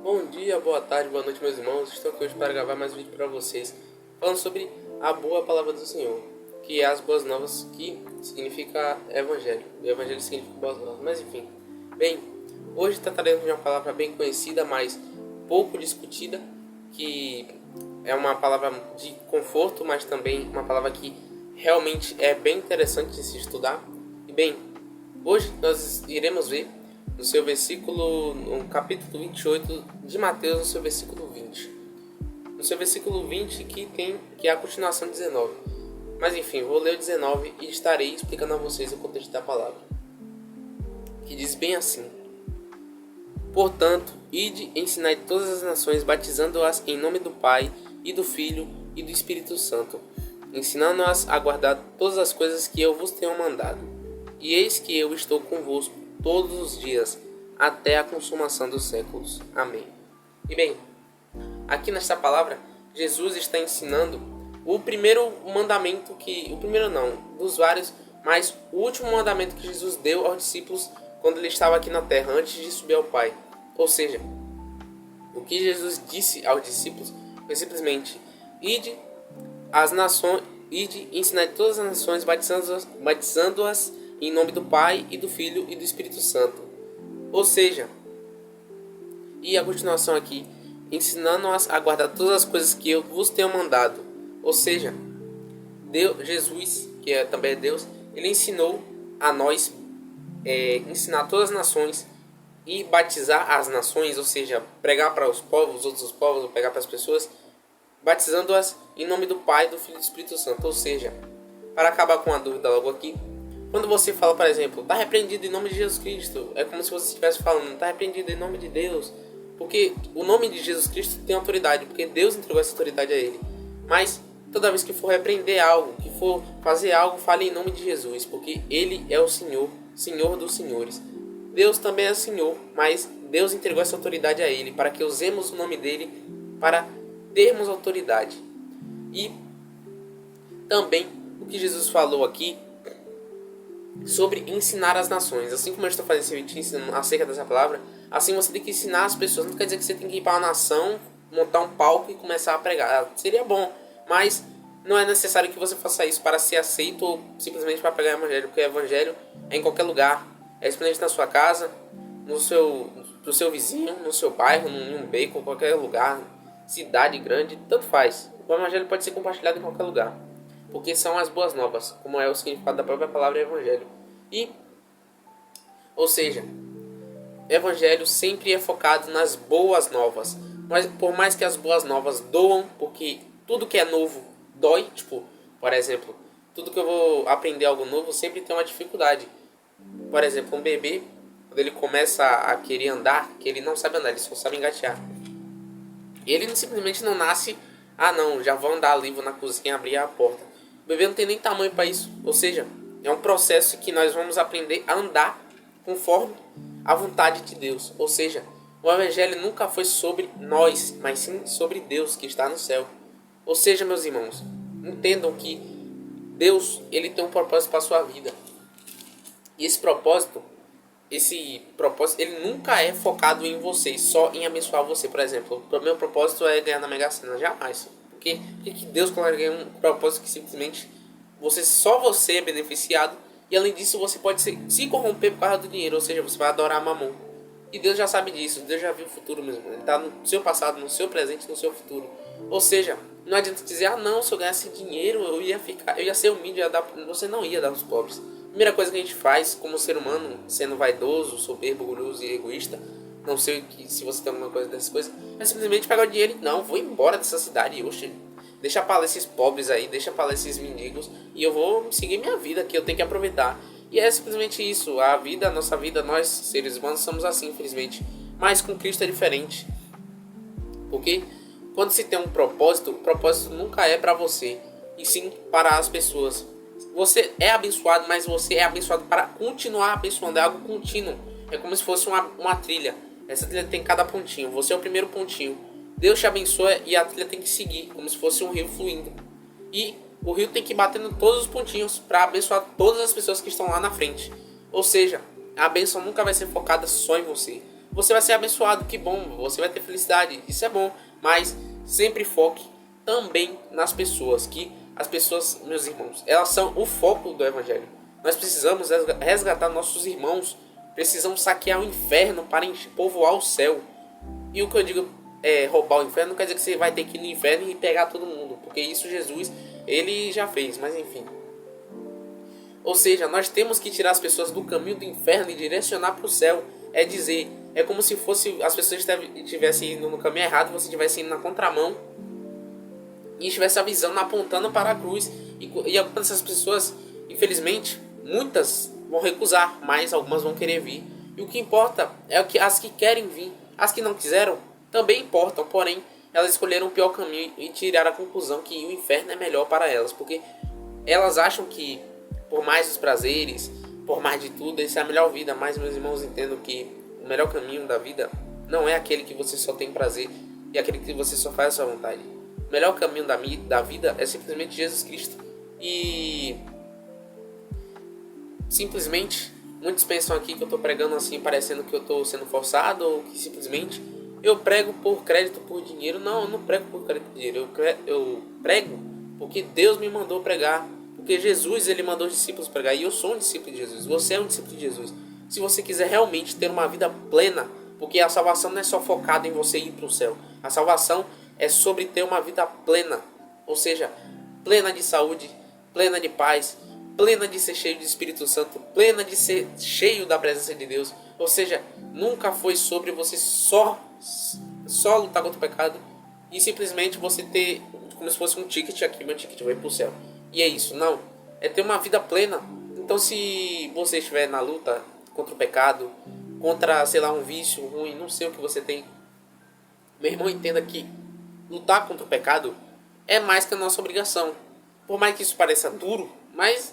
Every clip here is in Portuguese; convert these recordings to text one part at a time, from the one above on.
Bom dia, boa tarde, boa noite, meus irmãos. Estou aqui hoje para gravar mais um vídeo para vocês, falando sobre a boa palavra do Senhor, que é as boas novas, que significa evangelho. O evangelho significa boas novas, mas enfim. Bem, hoje trataremos de uma palavra bem conhecida, mas pouco discutida, que é uma palavra de conforto, mas também uma palavra que realmente é bem interessante de se estudar. E bem, hoje nós iremos ver no seu versículo, no capítulo 28 de Mateus, no seu versículo 20. No seu versículo 20 que é a continuação de 19. Mas enfim, vou ler o 19 e estarei explicando a vocês o contexto da palavra. Que diz bem assim: Portanto, ide e ensinai todas as nações, batizando-as em nome do Pai, e do Filho, e do Espírito Santo, ensinando-as a guardar todas as coisas que eu vos tenho mandado. E eis que eu estou convosco todos os dias, até a consumação dos séculos. Amém. E bem, aqui nesta palavra, Jesus está ensinando o primeiro mandamento o primeiro não, dos vários, mas o último mandamento que Jesus deu aos discípulos quando ele estava aqui na terra, antes de subir ao Pai. Ou seja, o que Jesus disse aos discípulos foi simplesmente: ide às nações, ide e ensinai todas as nações, batizando-as em nome do Pai, e do Filho, e do Espírito Santo. Ou seja, e a continuação aqui, ensinando-as a guardar todas as coisas que eu vos tenho mandado. Ou seja, Jesus, que também é Deus, ele ensinou a nós ensinar todas as nações e batizar as nações, ou seja, pregar para os povos, outros povos, ou pregar para as pessoas, batizando-as em nome do Pai, do Filho e do Espírito Santo. Ou seja, para acabar com a dúvida logo aqui, quando você fala, por exemplo, está repreendido em nome de Jesus Cristo, é como se você estivesse falando, está repreendido em nome de Deus, porque o nome de Jesus Cristo tem autoridade, porque Deus entregou essa autoridade a ele. Mas toda vez que for repreender algo, que for fazer algo, fale em nome de Jesus, porque ele é o Senhor, Senhor dos senhores. Deus também é Senhor, mas Deus entregou essa autoridade a ele, para que usemos o nome dele para termos autoridade. E também o que Jesus falou aqui sobre ensinar as nações. Assim como eu estou fazendo esse vídeo ensinando acerca dessa palavra, assim você tem que ensinar as pessoas. Não quer dizer que você tem que ir para uma nação, montar um palco e começar a pregar. Seria bom, mas não é necessário que você faça isso para ser aceito ou simplesmente para pregar o evangelho, porque o evangelho é em qualquer lugar. É simplesmente na sua casa, no seu vizinho, no seu bairro, num beco, qualquer lugar, cidade grande, tanto faz. O evangelho pode ser compartilhado em qualquer lugar, porque são as boas novas, como é o significado da própria palavra evangelho. Ou seja, evangelho sempre é focado nas boas novas. Mas por mais que as boas novas doam, porque tudo que é novo dói, tipo, por exemplo, tudo que eu vou aprender algo novo sempre tem uma dificuldade. Por exemplo, um bebê, quando ele começa a querer andar, que ele não sabe andar, ele só sabe engatear. Ele simplesmente não nasce, não, já vou andar ali, vou na cozinha abrir a porta. O bebê não tem nem tamanho para isso. Ou seja, é um processo que nós vamos aprender a andar conforme a vontade de Deus. Ou seja, o evangelho nunca foi sobre nós, mas sim sobre Deus que está no céu. Ou seja, meus irmãos, entendam que Deus, ele tem um propósito para a sua vida. E esse propósito, ele nunca é focado em você, só em abençoar você. Por exemplo, o meu propósito é ganhar na Mega Sena, jamais. Porque Deus coloca um propósito que simplesmente só você é beneficiado. E além disso, você pode se corromper por causa do dinheiro, ou seja, você vai adorar Mamon. E Deus já sabe disso, Deus já viu o futuro mesmo. Ele está no seu passado, no seu presente, no seu futuro. Ou seja, não adianta dizer, não, se eu ganhasse dinheiro, eu ia ser humilde, você não ia dar aos pobres. A primeira coisa que a gente faz como ser humano, sendo vaidoso, soberbo, orgulhoso e egoísta, não sei se você tem alguma coisa dessas coisas, é simplesmente pegar o dinheiro e não, vou embora dessa cidade, oxe, deixa pra lá esses pobres aí, deixa pra lá esses mendigos, e eu vou seguir minha vida, que eu tenho que aproveitar. E é simplesmente isso, a nossa vida, nós seres humanos somos assim, infelizmente. Mas com Cristo é diferente. Porque quando se tem um propósito, o propósito nunca é para você, e sim para as pessoas. Você é abençoado, mas você é abençoado para continuar abençoando. É algo contínuo. É como se fosse uma trilha. Essa trilha tem cada pontinho. Você é o primeiro pontinho. Deus te abençoa e a trilha tem que seguir, como se fosse um rio fluindo. E o rio tem que bater em todos os pontinhos para abençoar todas as pessoas que estão lá na frente. Ou seja, a bênção nunca vai ser focada só em você. você vai ser abençoado, que bom, você vai ter felicidade, isso é bom, mas sempre foque também nas pessoas, que as pessoas, meus irmãos, elas são o foco do evangelho. Nós precisamos resgatar nossos irmãos, precisamos saquear o inferno para povoar o céu. E o que eu digo roubar o inferno não quer dizer que você vai ter que ir no inferno e pegar todo mundo, porque isso Jesus, ele já fez, mas enfim. Ou seja, nós temos que tirar as pessoas do caminho do inferno e direcionar para o céu. É dizer, é como se fosse as pessoas estivessem indo no caminho errado e você estivesse indo na contramão e estivesse avisando, apontando para a cruz. E algumas dessas pessoas, infelizmente, muitas vão recusar, mas algumas vão querer vir. E o que importa é que as que querem vir, as que não quiseram, também importam, porém, elas escolheram o pior caminho e tiraram a conclusão que o inferno é melhor para elas, porque elas acham que, por mais os prazeres, por mais de tudo, essa é a melhor vida. Mas, meus irmãos, entendam que o melhor caminho da vida não é aquele que você só tem prazer e aquele que você só faz a sua vontade. O melhor caminho da vida é simplesmente Jesus Cristo. E simplesmente, muitos pensam aqui que eu estou pregando assim, parecendo que eu estou sendo forçado, ou que simplesmente eu prego por crédito, por dinheiro. Não, eu não prego por crédito, por dinheiro. Eu prego porque Deus me mandou pregar. Porque Jesus, ele mandou os discípulos pregar. E eu sou um discípulo de Jesus. Você é um discípulo de Jesus. Se você quiser realmente ter uma vida plena, porque a salvação não é só focada em você ir para o céu. A salvação é sobre ter uma vida plena. Ou seja, plena de saúde, plena de paz, plena de ser cheio do Espírito Santo, plena de ser cheio da presença de Deus. Ou seja, nunca foi sobre você só lutar contra o pecado e simplesmente você ter como se fosse um ticket aqui, meu ticket vai pro céu. E é isso, não. É ter uma vida plena. Então, se você estiver na luta contra o pecado, contra, sei lá, um vício ruim, não sei o que você tem, meu irmão, entenda que lutar contra o pecado é mais que a nossa obrigação. Por mais que isso pareça duro, mas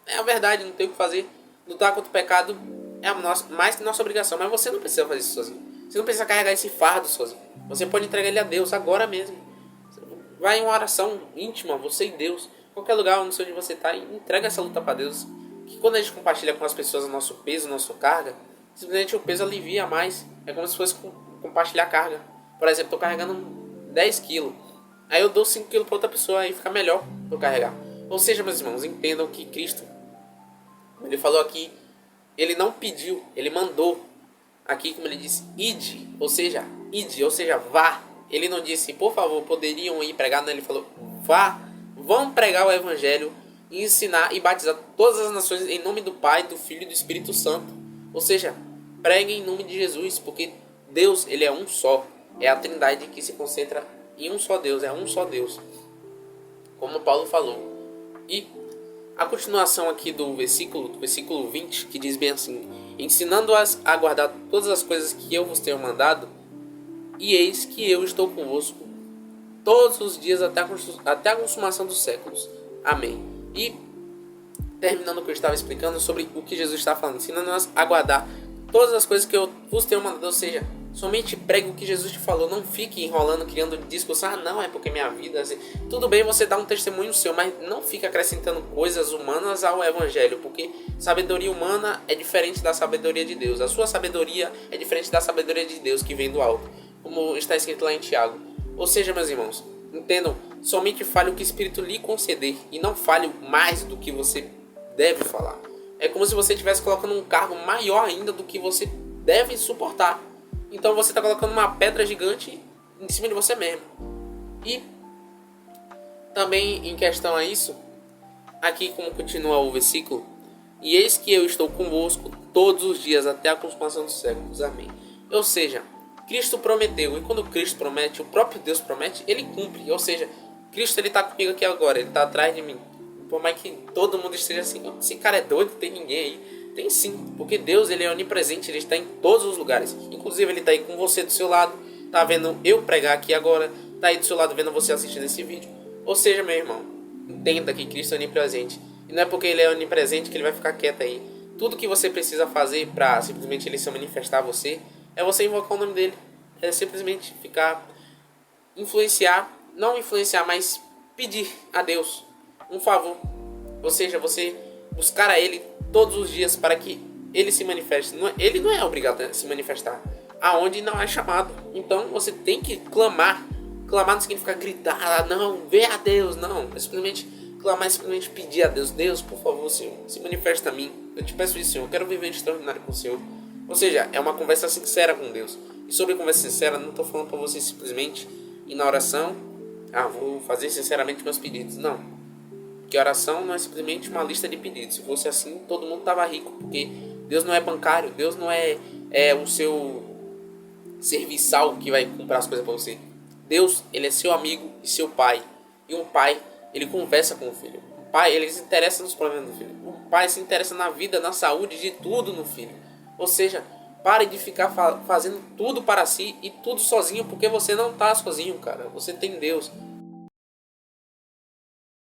é a verdade, não tem o que fazer. Lutar contra o pecado é mais que nossa obrigação, mas você não precisa fazer isso sozinho. Você não precisa carregar esse fardo sozinho. Você pode entregar ele a Deus agora mesmo. Vai em uma oração íntima, você e Deus. Qualquer lugar onde você está, entrega essa luta para Deus. Que quando a gente compartilha com as pessoas o nosso peso, a nossa carga, simplesmente o peso alivia mais. É como se fosse compartilhar carga. Por exemplo, estou carregando 10 quilos. Aí eu dou 5 quilos para outra pessoa e fica melhor para eu carregar. Ou seja, meus irmãos, entendam que Cristo, ele falou aqui, ele não pediu, ele mandou. Aqui, como ele disse, ide, ou seja, vá. Ele não disse, por favor, poderiam ir pregar, não, ele falou, vá, vão pregar o evangelho, ensinar e batizar todas as nações em nome do Pai, do Filho e do Espírito Santo. Ou seja, preguem em nome de Jesus, porque Deus, ele é um só. É a Trindade que se concentra em um só Deus, é um só Deus. Como Paulo falou. E a continuação aqui do versículo 20, que diz bem assim, ensinando-as a guardar todas as coisas que eu vos tenho mandado, e eis que eu estou convosco todos os dias até a consumação dos séculos. Amém. E terminando o que eu estava explicando sobre o que Jesus está falando, ensinando-as a guardar todas as coisas que eu vos tenho mandado, ou seja, somente pregue o que Jesus te falou, não fique enrolando, criando discussão, não, é porque minha vida, assim. Tudo bem você dar um testemunho seu, mas não fique acrescentando coisas humanas ao evangelho, porque sabedoria humana é diferente da sabedoria de Deus, a sua sabedoria é diferente da sabedoria de Deus que vem do alto, como está escrito lá em Tiago. Ou seja, meus irmãos, entendam, somente fale o que o Espírito lhe conceder, e não fale mais do que você deve falar. É como se você estivesse colocando um cargo maior ainda do que você deve suportar. Então você está colocando uma pedra gigante em cima de você mesmo. E também em questão a isso, aqui como continua o versículo, e eis que eu estou convosco todos os dias até a consumação dos séculos. Amém. Ou seja, Cristo prometeu, e quando Cristo promete, o próprio Deus promete, ele cumpre. Ou seja, Cristo ele está comigo aqui agora, ele está atrás de mim. Por mais que todo mundo esteja assim, esse cara é doido, tem ninguém aí. Tem sim, porque Deus ele é onipresente, ele está em todos os lugares. Inclusive ele está aí com você do seu lado, está vendo eu pregar aqui agora, está aí do seu lado vendo você assistindo esse vídeo. Ou seja, meu irmão, entenda que Cristo é onipresente. E não é porque ele é onipresente que ele vai ficar quieto aí. Tudo que você precisa fazer para simplesmente ele se manifestar a você, é você invocar o nome dele. É simplesmente ficar, não influenciar, mas pedir a Deus um favor. Ou seja, você buscar a ele todos os dias para que ele se manifeste. Ele não é obrigado a se manifestar. aonde não é chamado. Então você tem que clamar. Clamar não significa gritar, não, vê a Deus, não. É simplesmente clamar, é simplesmente pedir a Deus, Deus, por favor, Senhor, se manifesta a mim. Eu te peço isso, Senhor, eu quero viver extraordinário com o Senhor. Ou seja, é uma conversa sincera com Deus. E sobre conversa sincera, não estou falando para você simplesmente ir na oração, vou fazer sinceramente meus pedidos. Não. Porque oração não é simplesmente uma lista de pedidos. Se fosse assim, todo mundo estava rico. Porque Deus não é bancário, Deus não é o seu serviçal que vai comprar as coisas para você. Deus, ele é seu amigo e seu pai. E um pai, ele conversa com o filho. O pai, ele se interessa nos problemas do filho. O pai se interessa na vida, na saúde, de tudo no filho. Ou seja, pare de ficar fazendo tudo para si e tudo sozinho, porque você não está sozinho, cara. Você tem Deus.